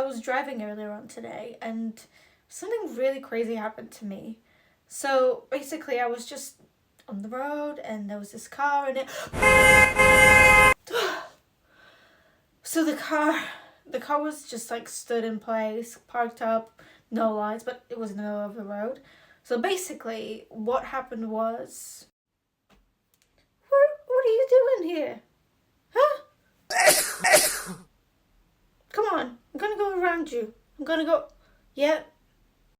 was driving earlier on today and something really crazy happened to me. So basically, I was just on the road and there was this car and it. So the car was just like stood in place, parked up, no lights, but it was in the middle of the road. So basically, what happened was, what are you doing here? Huh? Come on, I'm gonna go around you. I'm gonna go. Yeah,